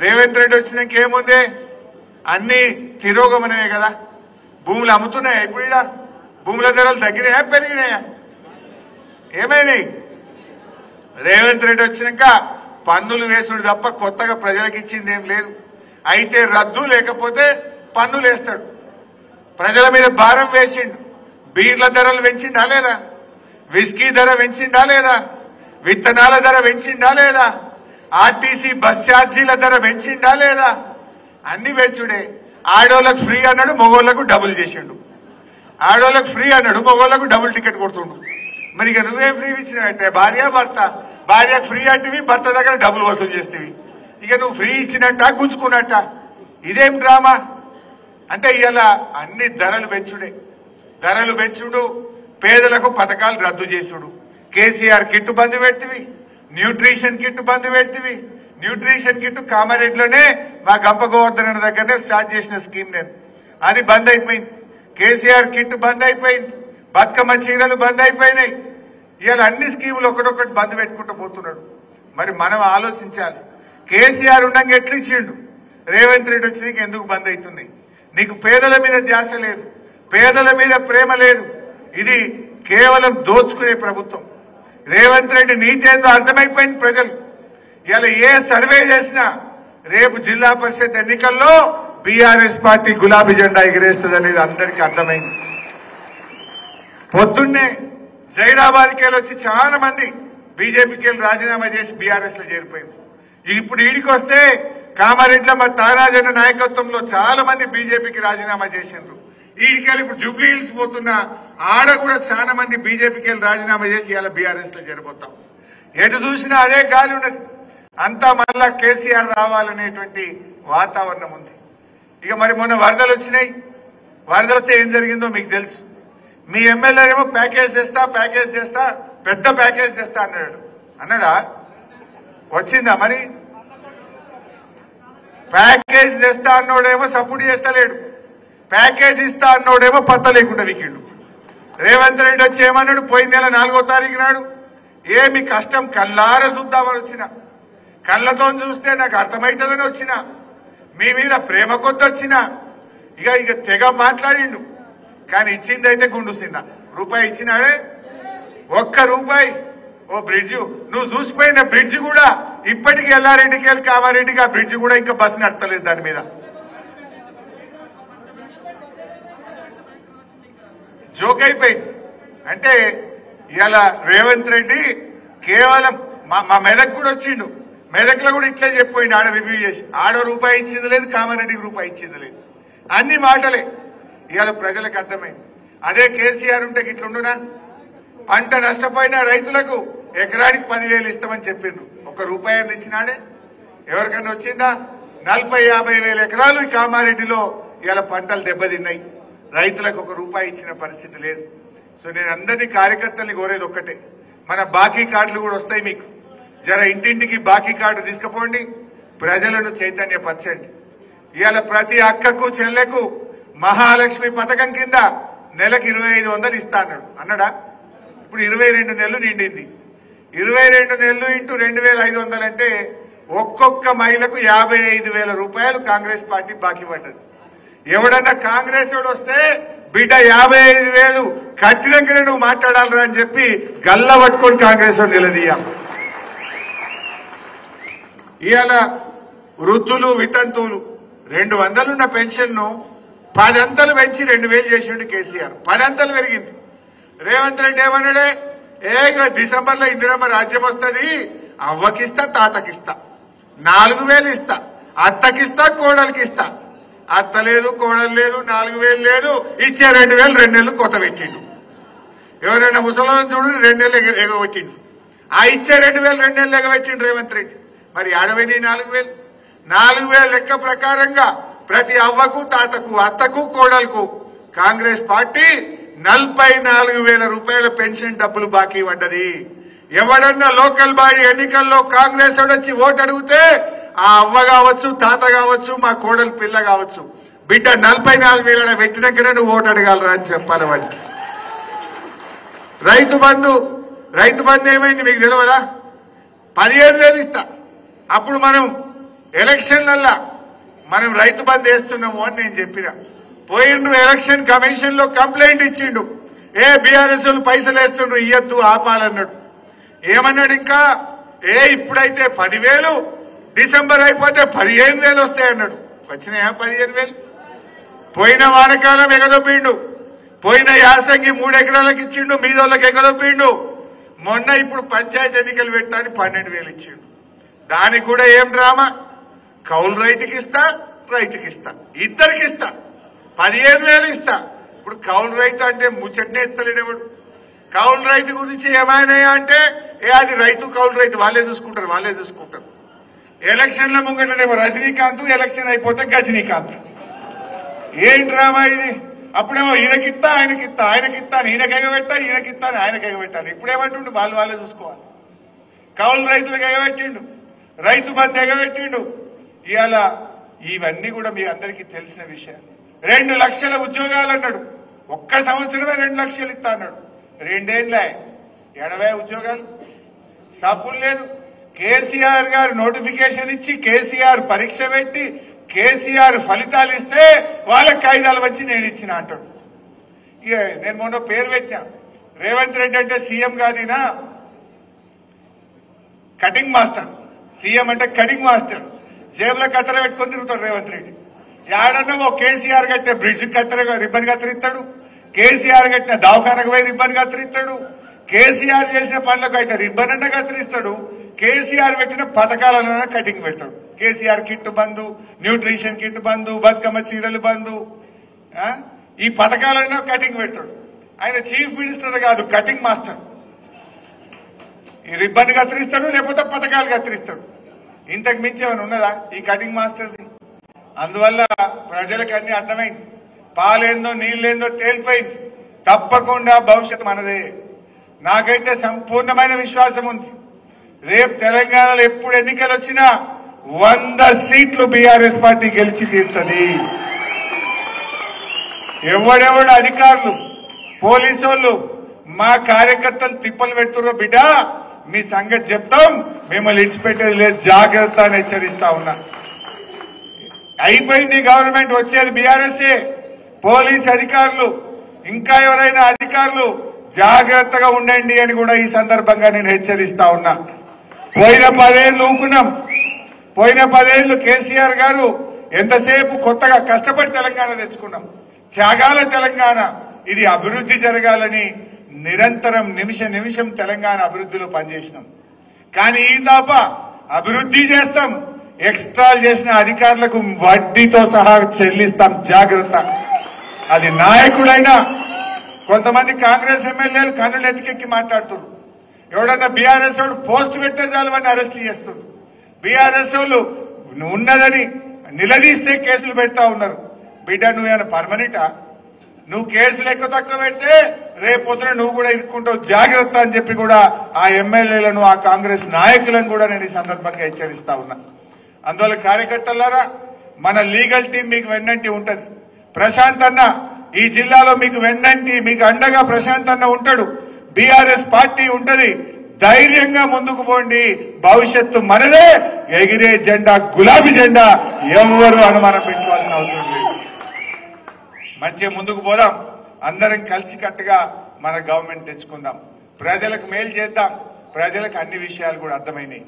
రేవంత్ రెడ్డి వచ్చినాక ఏముంది? అన్ని తిరోగమనమే కదా. భూములు అమ్ముతున్నాయా? ఇప్పుడు ఇక్కడ భూముల ధరలు తగ్గినాయా పెరిగినాయా? ఏమైనాయి? రేవంత్ రెడ్డి వచ్చినాక పన్నులు వేసుడు తప్ప కొత్తగా ప్రజలకు ఇచ్చింది ఏం లేదు. అయితే రద్దు లేకపోతే పన్నులు వేస్తాడు. ప్రజల మీద భారం వేసిండు. బీర్ల ధరలు పెంచిండా లేదా? విస్కీ ధర పెంచిండా లేదా? విత్తనాల ధర పెంచిండా లేదా? ఆర్టీసీ బస్ ఛార్జీల ధర పెంచిండా లేదా? అన్ని పెంచుడే. ఆడోళ్ళకు ఫ్రీ అన్నాడు, మగోళ్లకు డబుల్ చేసిండు. ఆడోళ్ళకు ఫ్రీ అన్నాడు, మగోళ్లకు డబుల్ టికెట్ కొడుతుండు. మరి ఇక నువ్వేం ఫ్రీ ఇచ్చినావంటే భార్యకు ఫ్రీ అంటివి, భర్త దగ్గర డబ్బులు వసూలు చేస్తేవి. ఇక నువ్వు ఫ్రీ ఇచ్చినట్ట గుంజుకున్నట్ట? ఇదేం డ్రామా? అంటే ఇలా అన్ని ధరలు పెంచుడే. ధరలు పెంచుడు, పేదలకు పథకాలు రద్దు చేసుడు. కేసీఆర్ కిట్టు బంద్ పెడితివి, న్యూట్రిషన్ కిట్టు బంద్ పెడితివి. న్యూట్రిషన్ కిట్టు కామారెడ్డిలోనే మా గంప గోవర్ధన్ దగ్గరనే స్టార్ట్ చేసిన స్కీమ్ నేను. అది బంద్ అయిపోయింది. కేసీఆర్ కిట్టు బంద్ అయిపోయింది. బతుకమ్మ చీరలు బంద్ అయిపోయినాయి. ఇవాళ అన్ని స్కీములు ఒకటొకటి బంద్ పెట్టుకుంటూ పోతున్నాడు. మరి మనం ఆలోచించాలి. కేసీఆర్ ఉండగా ఎట్లు ఇచ్చిండు? రేవంత్ రెడ్డి వచ్చి నీకు ఎందుకు బంద్ అవుతున్నాయి? నీకు పేదల మీద ధ్యాస లేదు, పేదల మీద ప్రేమ లేదు. ఇది కేవలం దోచుకునే ప్రభుత్వం. రేవంత్ రెడ్డి నీతి ఏందో అర్థమైపోయింది ప్రజలు. ఇలా ఏ సర్వే చేసినా రేపు జిల్లా పరిషత్ ఎన్నికల్లో బీఆర్ఎస్ పార్టీ గులాబీ జెండా ఎగిరేస్తుంది అనేది అందరికీ అర్థమైంది. పొద్దున్నే జైరాబాద్కి వెళ్ళి వచ్చి చాలా మంది బీజేపీకి వెళ్ళి రాజీనామా చేసి బీఆర్ఎస్ లో చేరిపోయింది. ఇప్పుడు ఈడికి వస్తే కామారెడ్డిలో మా తారాజన్న నాయకత్వంలో చాలా మంది బీజేపీకి రాజీనామా చేసిండ్రు. ఈడికెళ్ళి ఇప్పుడు జూబ్లీ హిల్స్ పోతున్న ఆడ కూడా చాలా మంది బీజేపీకి వెళ్ళి రాజీనామా చేసి ఇలా బీఆర్ఎస్ లో చేరిపోతాం. ఎటు చూసినా అదే గాలి ఉన్నది. అంతా మళ్ళా కేసీఆర్ రావాలనేటువంటి వాతావరణం ఉంది. ఇక మరి మొన్న వరదలు వచ్చినాయి. వరదలు వస్తే ఏం జరిగిందో మీకు తెలుసు. మీ ఎమ్మెల్యే ఏమో ప్యాకేజ్ తెస్తా పెద్ద ప్యాకేజ్ తెస్తా అన్నాడా? వచ్చిందా? మరి ప్యాకేజ్ తెస్తా అన్నోడేమో సపోర్ట్ చేస్తలేడు, ప్యాకేజ్ ఇస్తా అన్నోడేమో పత్త లేకుండా వికిండు. రేవంత్ రెడ్డి వచ్చి ఏమన్నాడు? పోయిన నెల 4వ తారీఖు నాడు ఏమి కష్టం కళ్ళార చూద్దామని వచ్చిన, కళ్ళతో చూస్తే నాకు అర్థమవుతుందని వచ్చిన, మీ మీద ప్రేమ కొద్ది వచ్చిన. ఇక తెగ మాట్లాడిండు. కానీ ఇచ్చింది అయితే గుండు సిన్న రూపాయి ఇచ్చినాడే. ₹1 ఓ బ్రిడ్జ్, నువ్వు చూసిపోయిన బ్రిడ్జ్ కూడా ఇప్పటికీ ఎల్లారెడ్డికి వెళ్ళి కామారెడ్డికి ఆ బ్రిడ్జ్ కూడా ఇంకా బస్సు నడతలేదు. దాని మీద జోక్ అయిపోయింది. అంటే ఇలా రేవంత్ రెడ్డి కేవలం మా మెదక్ కూడా వచ్చిండు. మెదక్లో కూడా ఇట్లే చెప్పిపోయింది. ఆడ రివ్యూ చేసి ₹1 ఇచ్చింది లేదు, కామారెడ్డికి ₹1 ఇచ్చింది లేదు. అన్ని మాటలే. ఇవాళ ప్రజలకు అర్థమైంది. అదే కేసీఆర్ ఉంటే ఇట్లుండునా? పంట నష్టపోయిన రైతులకు ఎకరానికి 10,000 ఇస్తామని చెప్పిండ్రు. ₹1 ఇచ్చినాడే? ఎవరికన్నా వచ్చిందా? 40-50 వేల ఎకరాలు ఈ కామారెడ్డిలో ఇవాళ పంటలు దెబ్బతిన్నాయి. రైతులకు ₹1 ఇచ్చిన పరిస్థితి లేదు. సో నేను అందరినీ కార్యకర్తల్ని కోరేది ఒక్కటే, మన బాకీ కార్డులు కూడా వస్తాయి మీకు. జర ఇంటింటికి బాకీ కార్డు తీసుకుపోండి, ప్రజలను చైతన్యపరచండి. ఇవాళ ప్రతి అక్కకు చెల్లెకు మహాలక్ష్మి పథకం కింద నెలకు 2500 ఇస్తా అన్నాడా? ఇప్పుడు 22 నెలలు నిండింది. 22 నెలలు ఇంటూ 2500 అంటే ఒక్కొక్క మహిళకు ₹55,000 కాంగ్రెస్ పార్టీ బాకీ పడ్డది. ఎవడన్నా కాంగ్రెస్ వాడు వస్తే బిడ్డ 55,000 కట్టినాకనే నువ్వు మాట్లాడాలరా అని చెప్పి గల్ల పట్టుకొని కాంగ్రెస్ వాడు నిలదీయాలి. ఇవాళ వృద్ధులు వితంతువులు 200 ఉన్న పెన్షన్ ను 10 అంతలు పెంచి 2,000 చేసిండు కేసీఆర్. 10 అంతలు పెరిగింది. రేవంత్ రెడ్డి ఏమన్నాడే? డిసెంబర్ లో ఇందిరమ్మ రాజ్యం వస్తుంది, అవ్వకిస్తా తాతకిస్తా, 4,000 ఇస్తా, అత్తకిస్తా కోడలికిస్తా. అత్త లేదు, కోడలు లేదు, 4,000 లేదు, ఇచ్చే 2,000 2 నెలలు కొత్త పెట్టిండు. ఎవరైనా ముసలాలను చూడు 2 నెలలు ఎగబెట్టిండు. ఆ ఇచ్చే 2,000 2 నెలలు ఎగబెట్టిండు రేవంత్ రెడ్డి. మరి ఆడవైన 4,000 లెక్క ప్రకారంగా ప్రతి అవ్వకు తాతకు అత్తకు కోడలకు కాంగ్రెస్ పార్టీ ₹44,000 పెన్షన్ డబ్బులు బాకీ పడ్డది. ఎవడన్నా లోకల్ బాడీ ఎన్నికల్లో కాంగ్రెస్ వచ్చి ఓటు అడిగితే ఆ అవ్వ కావచ్చు, తాత కావచ్చు, మా కోడలు పిల్ల కావచ్చు, బిడ్డ 44,000 పెట్టినాకనే నువ్వు ఓటు అడగాలరా అని చెప్పాలి వాడికి. రైతు బంధు ఏమైంది మీకు తెలియదా? 15,000 ఇస్తా. అప్పుడు మనం ఎలక్షన్లల్లా మనం రైతు బంద్ వేస్తున్నాము అని నేను చెప్పిన. పోయిండు ఎలక్షన్ కమిషన్ లో కంప్లైంట్ ఇచ్చిండు. బీఆర్ఎస్ వాళ్ళు పైసలు వేస్తుండ్రు, ఇయ్యద్దు ఆపాలన్నాడు. ఏమన్నాడు ఇంకా, ఇప్పుడైతే 10,000, డిసెంబర్ అయిపోతే 15,000 వస్తాయన్నాడు. వచ్చినాయా 15,000? పోయిన వానకాలం ఎగదొప్పిండు, పోయిన యాసంగి 3 ఎకరాలకు ఇచ్చిండు, మీదోళ్ళకి ఎగదొప్పిండు. మొన్న ఇప్పుడు పంచాయతీ ఎన్నికలు పెట్టాలని 12,000 ఇచ్చిండు. దానికి కూడా ఏం డ్రామా, కౌలు రైతుకి ఇస్తా, రైతుకి ఇస్తా, ఇద్దరికి ఇస్తా, 15,000 ఇస్తా. ఇప్పుడు కౌలు రైతు అంటే ముచ్చటనే ఎత్తలేడేవాడు. కౌలు రైతు గురించి ఏమైనా అంటే అది రైతు కౌలు రైతు వాళ్ళే చూసుకుంటారు. ఎలక్షన్ల ముంగటనేమో రజనీకాంత్, ఎలక్షన్ అయిపోతే గజనీకాంత్. ఏం డ్రామా ఇది? అప్పుడేమో ఈయనకిత్తా ఆయనకిత్తా ఈయనకి ఎగబెట్టా, ఈయనకిత్తా ఆయనకి ఎగబెట్టాను. ఇప్పుడేమంటుండు, వాళ్ళే చూసుకోవాలి. కౌలు రైతులకు ఎగబెట్టిండు, రైతు బంధు ఎగబెట్టిండు. ఇవాళ ఇవన్నీ కూడా మీ అందరికీ తెలిసిన విషయాలు. 2 లక్షల ఉద్యోగాలు అన్నాడు, ఒక్క సంవత్సరమే 2 లక్షలు ఇస్తా అన్నాడు. 2 ఏళ్ళే 80 ఉద్యోగాలు, సబ్బులు లేదు. కేసీఆర్ గారు నోటిఫికేషన్ ఇచ్చి, కేసీఆర్ పరీక్ష పెట్టి, కేసీఆర్ ఫలితాలు ఇస్తే వాళ్ళకి కాయిదాలు వచ్చి నేను ఇచ్చిన అంటాడు. ఇక నేను మొన్న పేరు పెట్టినా, రేవంత్ రెడ్డి అంటే సీఎం కాదినా కటింగ్ మాస్టర్. సీఎం అంటే కటింగ్ మాస్టర్. జేబులో కత్తెర పెట్టుకొని తిరుగుతాడు రేవంత్ రెడ్డి. ఏడన్నా ఓ కేసీఆర్ కట్టిన బ్రిడ్జ్ రిబ్బన్ కత్తిరిస్తాడు, కేసీఆర్ కట్టిన దవాఖానకు పోయి రిబ్బన్ కత్తిరిస్తాడు, కేసీఆర్ చేసిన పనులకు అయితే రిబ్బన్ అన్న కత్తిరిస్తాడు, కేసీఆర్ పెట్టిన పథకాలన్నా కటింగ్ పెడతాడు. కేసీఆర్ కిట్ బంధు, న్యూట్రిషన్ కిట్ బంధు, బతుకమ్మ చీరలు బంధు, ఈ పథకాలన్నా కటింగ్ పెడతాడు. ఆయన చీఫ్ మినిస్టర్ కాదు, కటింగ్ మాస్టర్. ఈ రిబ్బన్ కత్తిరిస్తాడు, లేకపోతే పథకాలు కత్తిరిస్తాడు. ఇంతకు మించి ఏమైనా ఉన్నదా ఈ కటింగ్ మాస్టర్ది? అందువల్ల ప్రజలకు అన్ని అర్థమైంది, పాలేందో నీళ్ళేందో తేలిపోయింది. తప్పకుండా భవిష్యత్తు మనదే. నాకైతే సంపూర్ణమైన విశ్వాసం ఉంది, రేపు తెలంగాణలో ఎప్పుడు ఎన్నికలు వచ్చినా 100 సీట్లు బీఆర్ఎస్ పార్టీ గెలిచి తీరుతుంది. ఎవడెవడు అధికారులు, పోలీసు మా కార్యకర్తలు తిప్పలు పెడుతుర్రో బిడ్డ, మీ సంగతి చెప్తాం, మిమ్మల్ని ఇడిచిపెట్టేది లేదు, జాగ్రత్త అని హెచ్చరిస్తా ఉన్నా. అయిపోయింది గవర్నమెంట్, వచ్చేది బీఆర్ఎస్ఏ. పోలీస్ అధికారులు, ఇంకా ఎవరైనా అధికారులు జాగ్రత్తగా ఉండండి అని కూడా ఈ సందర్భంగా నేను హెచ్చరిస్తా ఉన్నా. పోయిన 10 ఏళ్లు ఊకున్నాం. పోయిన 10 ఏళ్లు కేసీఆర్ గారు ఎంతసేపు కొత్తగా కష్టపడి తెలంగాణ తెచ్చుకున్నాం, త్యాగాల తెలంగాణ. ఇది అభివృద్ధి జరగాలని నిరంతరం నిమిషం తెలంగాణ అభివృద్ధిలో పనిచేసినాం. కానీ ఈ తప్ప అభివృద్ధి చేస్తాం, ఎక్స్ట్రాలు చేసిన అధికారులకు వడ్డీతో సహా చెల్లిస్తాం, జాగ్రత్త. అది నాయకుడైనా, కొంతమంది కాంగ్రెస్ ఎమ్మెల్యేలు కన్నులు ఎత్తికెక్కి మాట్లాడుతున్నారు. ఎవడన్నా బీఆర్ఎస్ వాడు పోస్ట్ పెట్టే చాలు వాడిని అరెస్ట్ చేస్తున్నారు. బీఆర్ఎస్ వాళ్ళు ఉన్నదని నిలదీస్తే కేసులు పెడతా ఉన్నారు. బిడ్డ, నువ్వేమైనా పర్మనెంటా? నువ్వు కేసులు ఎక్కువ తక్కువ పెడితే రేపొద్దున నువ్వు కూడా ఇరుక్కుంటావు, జాగ్రత్త అని చెప్పి కూడా ఆ ఎమ్మెల్యేలను, ఆ కాంగ్రెస్ నాయకులను కూడా నేను ఈ సందర్భంగా హెచ్చరిస్తా ఉన్నా. అందువల్ల కార్యకర్తలారా, మన లీగల్ టీం మీకు వెన్నంటి ఉంటది. ప్రశాంత్ అన్న ఈ జిల్లాలో మీకు వెన్నంటి, మీకు అండగా ప్రశాంత్ అన్న ఉంటాడు, బీఆర్ఎస్ పార్టీ ఉంటది. ధైర్యంగా ముందుకు పోండి, భవిష్యత్తు మనదే. ఎగిరే జెండా గులాబీ జెండా, ఎవరు అనుమానం పెట్టుకోవాల్సిన అవసరం లేదు. మంచిగా ముందుకు పోదాం, అందరం కలిసికట్టుగా మన గవర్నమెంట్ తెచ్చుకుందాం, ప్రజలకు మేలు చేద్దాం. ప్రజలకు అన్ని విషయాలు కూడా అర్థమైనాయి.